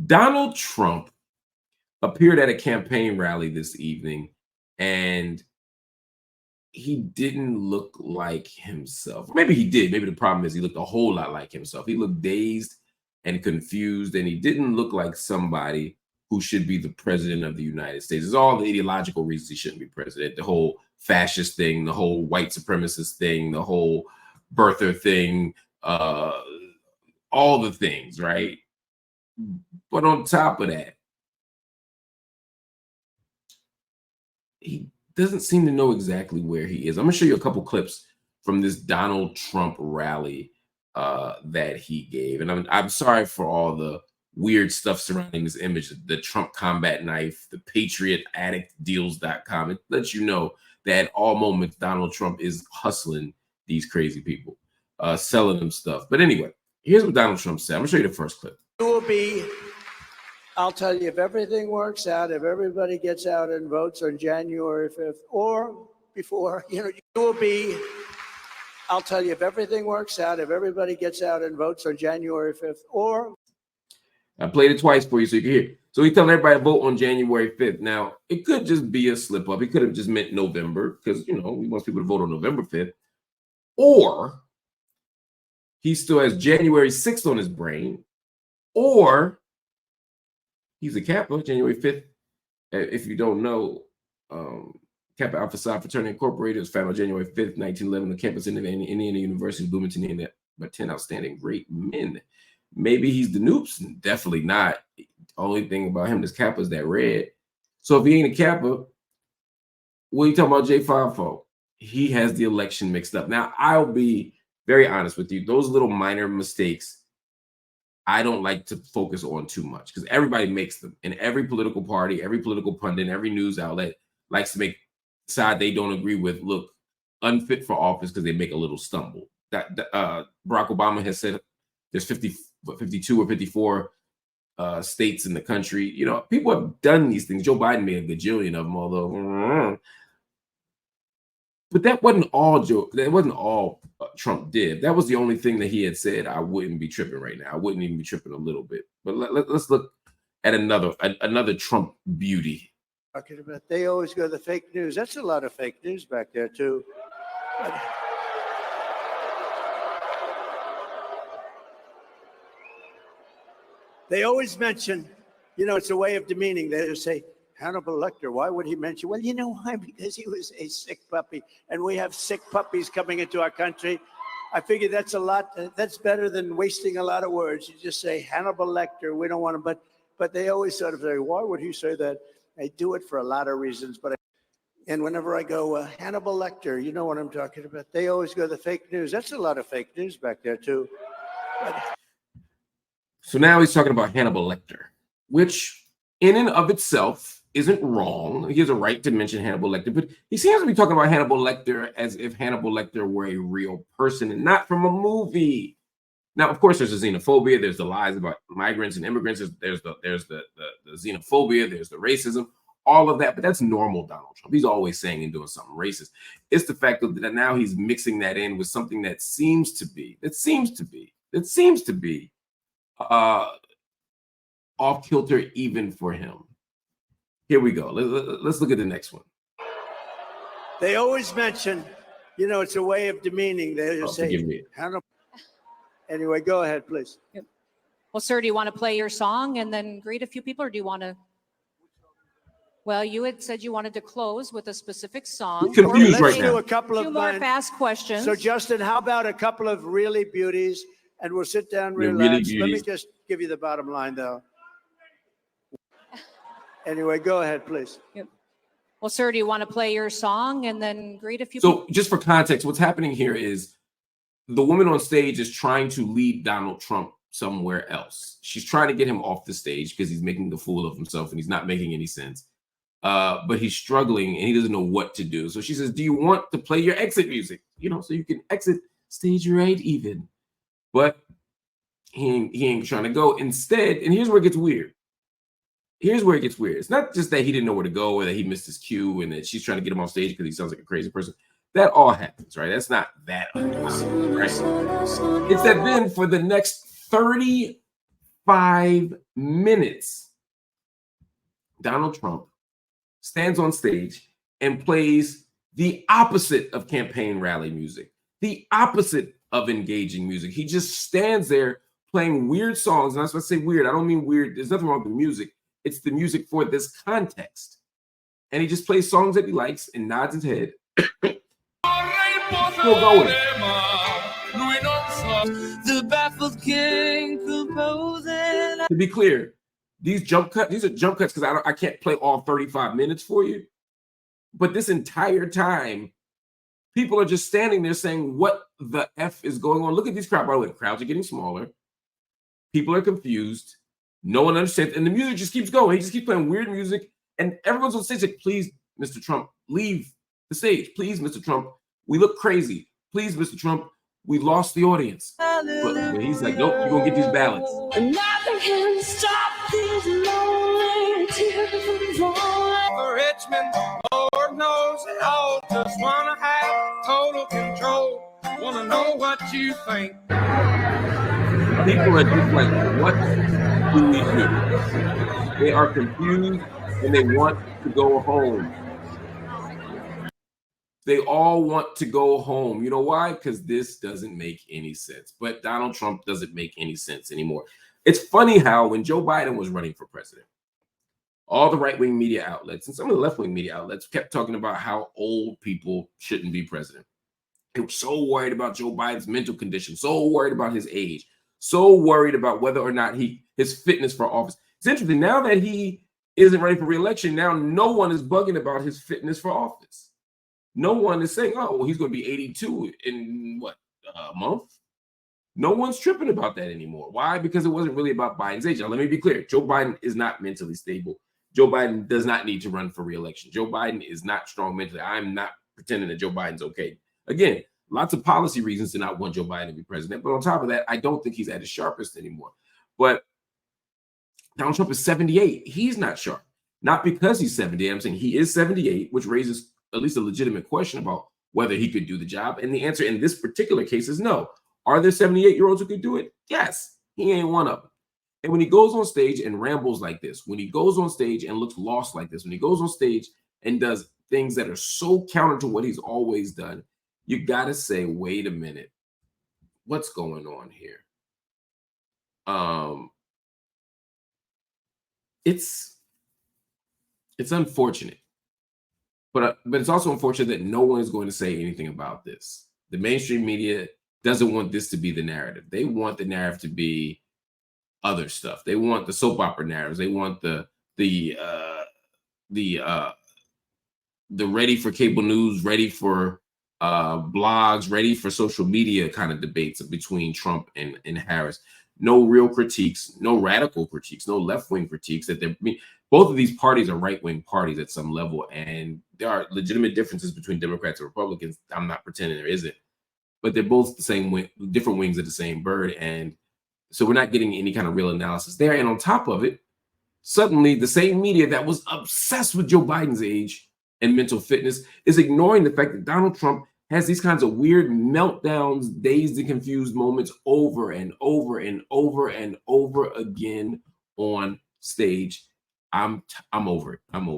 Donald Trump appeared at a campaign rally this evening, and he didn't look like himself. Maybe he did. Maybe the problem is he looked a whole lot like himself. He looked dazed and confused, and he didn't look like somebody who should be the president of the United States. There's all the ideological reasons he shouldn't be president. The whole fascist thing, the whole white supremacist thing, the whole birther thing, all the things, right? But on top of that, he doesn't seem to know exactly where he is. I'm gonna show you a couple clips from this Donald Trump rally that he gave, and I'm sorry for all the weird stuff surrounding this image. The Trump combat knife, the Patriot Addict Deals.com. It lets you know that at all moments Donald Trump is hustling these crazy people, selling them stuff. But anyway, here's what Donald Trump said. I'm gonna show you the first clip. It will be, I'll tell you, if everything works out, if everybody gets out and votes on January 5th or before, it will be, I'll tell you, if everything works out, if everybody gets out and votes on January 5th or. I played it twice for you so you can hear. So he's telling everybody to vote on January 5th. Now, it could just be a slip up. It could have just meant November because, he wants people to vote on November 5th. Or he still has January 6th on his brain. Or he's a Kappa, January 5th. If you don't know, Kappa Alpha Psi Fraternity Incorporated was founded on January 5th, 1911, on the campus of Indiana University, Bloomington, Indiana, by 10 outstanding great men. Maybe he's the Noops. Definitely not. The only thing about him that's Kappa is that red. So if he ain't a Kappa, what are you talking about J5 for? He has the election mixed up. Now, I'll be very honest with you. Those little minor mistakes, I don't like to focus on too much because everybody makes them. And every political party, every political pundit, every news outlet likes to make side they don't agree with look unfit for office because they make a little stumble. That Barack Obama has said there's 52 or 54 states in the country. People have done these things. Joe Biden made a gajillion of them, although, but that wasn't all Trump did. That was the only thing that he had said. I wouldn't be tripping right now. I wouldn't even be tripping a little bit. But let's look at another Trump beauty. Talking about they always go to the fake news. That's a lot of fake news back there too. They always mention, it's a way of demeaning. They just say, Hannibal Lecter, why would he mention? Well, you know why? Because he was a sick puppy. And we have sick puppies coming into our country. I figure that's that's better than wasting a lot of words. You just say Hannibal Lecter, we don't want him. But they always sort of say, why would he say that? I do it for a lot of reasons. And whenever I go, Hannibal Lecter, you know what I'm talking about. They always go to the fake news. That's a lot of fake news back there too. So now he's talking about Hannibal Lecter, which in and of itself isn't wrong. He has a right to mention Hannibal Lecter, but he seems to be talking about Hannibal Lecter as if Hannibal Lecter were a real person and not from a movie. Now, of course, there's the xenophobia. There's the lies about migrants and immigrants. There's the xenophobia. There's the racism, all of that. But that's normal Donald Trump. He's always saying and doing something racist. It's the fact that now he's mixing that in with something that seems to be off kilter even for him. Here we go. Let's look at the next one. They always mention, it's a way of demeaning. They just say, anyway, go ahead, please. Yep. Well, sir, do you want to play your song and then greet a few people, or do you want to? Well, you had said you wanted to close with a specific song. You're confused right Let's now. do a couple of more fast questions. So, Justin, how about a couple of really beauties? And we'll sit down, relax. Let me just give you the bottom line, though. Anyway, go ahead, please. Yep. Well, sir, do you want to play your song and then greet a few people? So just for context, what's happening here is the woman on stage is trying to lead Donald Trump somewhere else. She's trying to get him off the stage because he's making a fool of himself and he's not making any sense. But he's struggling and he doesn't know what to do. So she says, do you want to play your exit music? So you can exit stage right even. But he ain't trying to go. Instead, and here's where it gets weird. It's not just that he didn't know where to go or that he missed his cue and that she's trying to get him off stage because he sounds like a crazy person. That all happens, right? That's not that uncommon, right? It's that then for the next 30 5 minutes, Donald Trump stands on stage and plays the opposite of campaign rally music, the opposite of engaging music. He just stands there playing weird songs. And that's why I say weird. I don't mean weird. There's nothing wrong with the music. It's the music for this context. And he just plays songs that he likes and nods his head. Still going. The baffled king composing. To be clear, these are jump cuts because I can't play all 35 minutes for you. But this entire time, people are just standing there saying, what the F is going on? Look at these crowds. By the way, the crowds are getting smaller. People are confused. No one understands. And the music just keeps going. He just keeps playing weird music. And everyone's on stage like, please, Mr. Trump, leave the stage. Please, Mr. Trump, we look crazy. Please, Mr. Trump, we lost the audience. But he's like, nope, you're going to get these ballots. Nothing can stop these lonely tears from falling. Richmond, Lord knows it all. Just want to have total control. Want to know what you think. People are just like, what do we do? They are confused and they want to go home. They all want to go home. You know why? Because this doesn't make any sense. But Donald Trump doesn't make any sense anymore. It's funny how when Joe Biden was running for president, all the right-wing media outlets and some of the left-wing media outlets kept talking about how old people shouldn't be president. They were so worried about Joe Biden's mental condition, so worried about his age, so worried about whether or not his fitness for office. It's interesting, now that he isn't running for re-election, now no one is bugging about his fitness for office. No one is saying, oh, well, he's going to be 82 in what, a month? No one's tripping about that anymore. Why? Because it wasn't really about Biden's age. Now, let me be clear. Joe Biden is not mentally stable. Joe Biden does not need to run for re-election. Joe Biden is not strong mentally. I'm not pretending that Joe Biden's okay. Again, lots of policy reasons to not want Joe Biden to be president. But on top of that, I don't think he's at his sharpest anymore. But Donald Trump is 78. He's not sharp. Not because he's 78. I'm saying he is 78, which raises at least a legitimate question about whether he could do the job. And the answer in this particular case is no. Are there 78-year-olds who could do it? Yes. He ain't one of them. And when he goes on stage and rambles like this, when he goes on stage and looks lost like this, when he goes on stage and does things that are so counter to what he's always done, you got to say, wait a minute, what's going on here? It's unfortunate. But it's also unfortunate that no one is going to say anything about this. The mainstream media doesn't want this to be the narrative. They want the narrative to be other stuff. They want the soap opera narratives. They want the ready for cable news, ready for blogs, ready for social media kind of debates between Trump and Harris. No real critiques, no radical critiques, no left-wing critiques. Both of these parties are right-wing parties at some level, and there are legitimate differences between Democrats and Republicans. I'm not pretending there isn't, but they're both the same wing, different wings of the same bird, and so we're not getting any kind of real analysis there. And on top of it, suddenly the same media that was obsessed with Joe Biden's age and mental fitness is ignoring the fact that Donald Trump has these kinds of weird meltdowns, dazed and confused moments over and over and over and over again on stage. I'm over it. I'm over it.